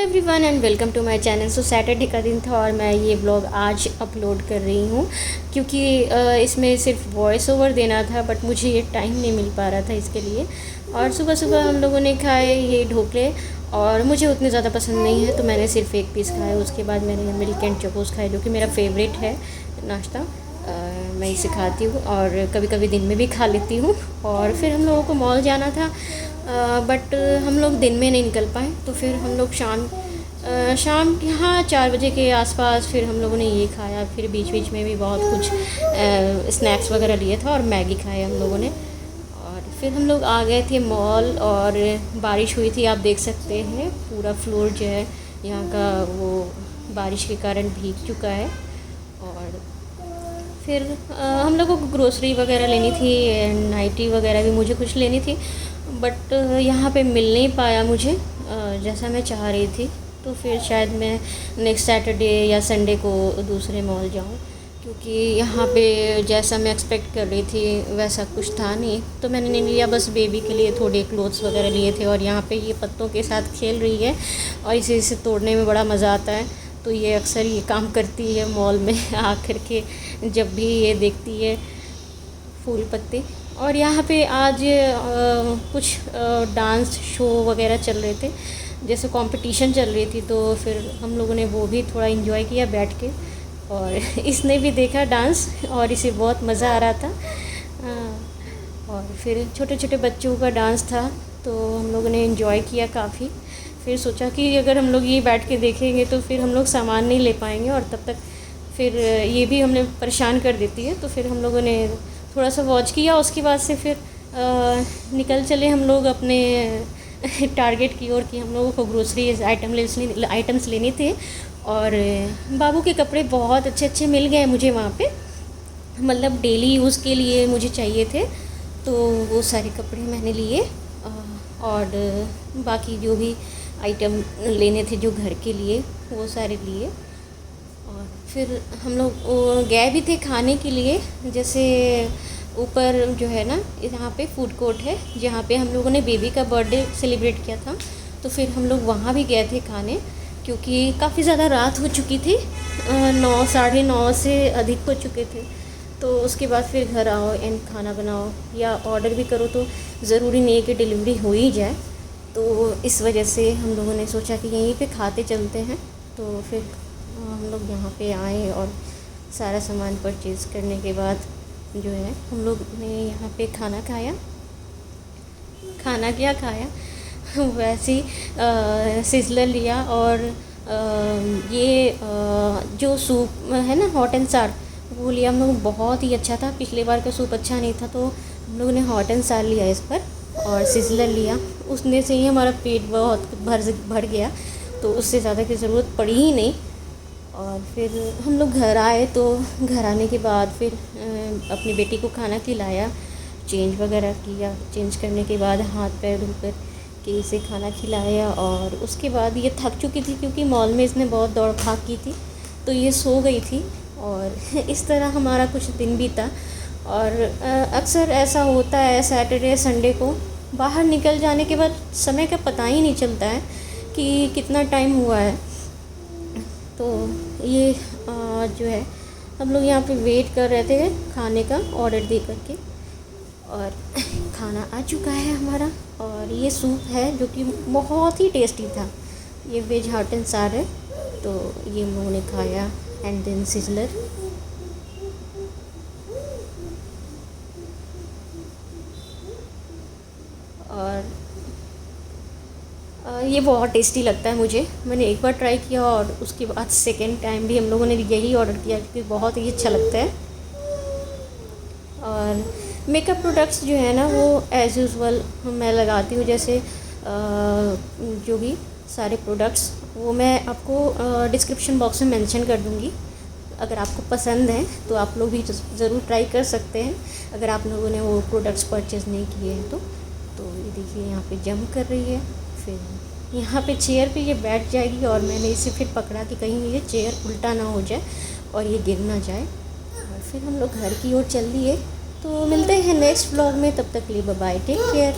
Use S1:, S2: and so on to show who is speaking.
S1: Everyone and welcome to my channel. So Saturday का दिन था और मैं ये ब्लॉग आज अपलोड कर रही हूँ क्योंकि इसमें सिर्फ वॉइस ओवर देना था, बट मुझे ये टाइम नहीं मिल पा रहा था इसके लिए। और सुबह सुबह हम लोगों ने खाए ये ढोकले, और मुझे उतने ज़्यादा पसंद नहीं है तो मैंने सिर्फ एक पीस खाया। उसके बाद मैंने मिल्क एंड चोकोस खाए जो कि मेरा फेवरेट है नाश्ता। मैं इसे खाती हूँ और कभी कभी दिन में भी खा लेती हूँ। और फिर हम लोगों को मॉल जाना था, बट हम लोग दिन में नहीं निकल पाए, तो फिर हम लोग शाम के 4 बजे के आसपास फिर हम लोगों ने ये खाया। फिर बीच बीच में भी बहुत कुछ स्नैक्स वगैरह लिए था और मैगी खाए हम लोगों ने। और फिर हम लोग आ गए थे मॉल, और बारिश हुई थी, आप देख सकते हैं पूरा फ्लोर जो है यहाँ का वो बारिश के कारण भीग चुका है। और फिर हम लोगों को ग्रोसरी वगैरह लेनी थी, नाइटी वगैरह भी मुझे कुछ लेनी थी, बट यहाँ पे मिल नहीं पाया मुझे जैसा मैं चाह रही थी। तो फिर शायद मैं नेक्स्ट सैटरडे या संडे को दूसरे मॉल जाऊँ, क्योंकि यहाँ पे जैसा मैं एक्सपेक्ट कर रही थी वैसा कुछ था नहीं। तो मैंने नहीं लिया, बस बेबी के लिए थोड़े क्लोथ्स वगैरह लिए थे। और यहाँ पे ये पत्तों के साथ खेल रही है और इसे तोड़ने में बड़ा मज़ा आता है। तो ये अक्सर ये काम करती है मॉल में आकर के, जब भी ये देखती है फूल पत्ते। और यहाँ पे आज कुछ डांस शो वगैरह चल रहे थे, जैसे कंपटीशन चल रही थी, तो फिर हम लोगों ने वो भी थोड़ा इन्जॉय किया बैठ के। और इसने भी देखा डांस और इसे बहुत मज़ा आ रहा था। और फिर छोटे छोटे बच्चों का डांस था तो हम लोगों ने इन्जॉय किया काफ़ी। फिर सोचा कि अगर हम लोग ये बैठ के देखेंगे तो फिर हम लोग सामान नहीं ले पाएंगे, और तब तक फिर ये भी हमें परेशान कर देती है। तो फिर हम लोगों ने थोड़ा सा वॉच किया, उसके बाद से फिर निकल चले हम लोग अपने टारगेट की ओर कि हम लोगों को ग्रोसरी आइटम्स लेने थे। और बाबू के कपड़े बहुत अच्छे अच्छे मिल गए मुझे वहाँ पे, मतलब डेली यूज़ के लिए मुझे चाहिए थे, तो वो सारे कपड़े मैंने लिए। और बाकी जो भी आइटम लेने थे जो घर के लिए वो सारे लिए। और फिर हम लोग गए भी थे खाने के लिए, जैसे ऊपर जो है ना यहाँ पे फूड कोर्ट है जहाँ पे हम लोगों ने बेबी का बर्थडे सेलिब्रेट किया था। तो फिर हम लोग वहाँ भी गए थे खाने, क्योंकि काफ़ी ज़्यादा रात हो चुकी थी, 9 साढ़े 9 से अधिक हो चुके थे। तो उसके बाद फिर घर आओ एंड खाना बनाओ या ऑर्डर भी करो तो ज़रूरी नहीं है कि डिलीवरी हो ही जाए। तो इस वजह से हम लोगों ने सोचा कि यहीं पे खाते चलते हैं। तो फिर हम लोग यहाँ पे आए और सारा सामान परचेज़ करने के बाद जो है हम लोग ने यहाँ पे खाना खाया। खाना क्या खाया वैसे ही सिज़लर लिया, और ये जो सूप है ना हॉट एंड सार वो लिया हम लोग। बहुत ही अच्छा था, पिछले बार का सूप अच्छा नहीं था तो हम लोगों ने हॉट एंड सार लिया इस पर, और सिज़लर लिया। उसने से ही हमारा पेट बहुत भर गया, तो उससे ज़्यादा की ज़रूरत पड़ी ही नहीं। और फिर हम लोग घर आए, तो घर आने के बाद फिर अपनी बेटी को खाना खिलाया, चेंज वगैरह किया। चेंज करने के बाद हाथ पैर धोकर के इसे खाना खिलाया। और उसके बाद ये थक चुकी थी क्योंकि मॉल में इसने बहुत दौड़ भाग की थी, तो ये सो गई थी। और इस तरह हमारा कुछ दिन बीता। और अक्सर ऐसा होता है सैटरडे संडे को बाहर निकल जाने के बाद समय का पता ही नहीं चलता है कि कितना टाइम हुआ है। तो ये जो है हम लोग यहाँ पे वेट कर रहे थे खाने का ऑर्डर दे करके, और खाना आ चुका है हमारा। और ये सूप है जो कि बहुत ही टेस्टी था। ये वेज हॉट एंड सार है, तो ये हम लोगों ने खाया। And then sizzler. और ये बहुत टेस्टी लगता है मुझे। मैंने एक बार ट्राई किया और उसके बाद सेकेंड टाइम भी हम लोगों ने यही ऑर्डर किया क्योंकि बहुत ही अच्छा लगता है। और मेकअप प्रोडक्ट्स जो है ना वो एज़ यूज़ुअल मैं लगाती हूँ, जैसे जो भी सारे प्रोडक्ट्स वो मैं आपको डिस्क्रिप्शन बॉक्स में मेंशन कर दूँगी। अगर आपको पसंद है तो आप लोग भी ज़रूर ट्राई कर सकते हैं, अगर आप लोगों ने वो प्रोडक्ट्स परचेज़ नहीं किए हैं तो। ये देखिए यहाँ पे जंप कर रही है, फिर यहाँ पे चेयर पे ये बैठ जाएगी, और मैंने इसे फिर पकड़ा कि कहीं ये चेयर उल्टा ना हो जाए और ये गिर ना जाए। और फिर हम लोग घर की ओर चल दिए। तो मिलते हैं नेक्स्ट व्लॉग में, तब तक के लिए बाय बाय, टेक केयर।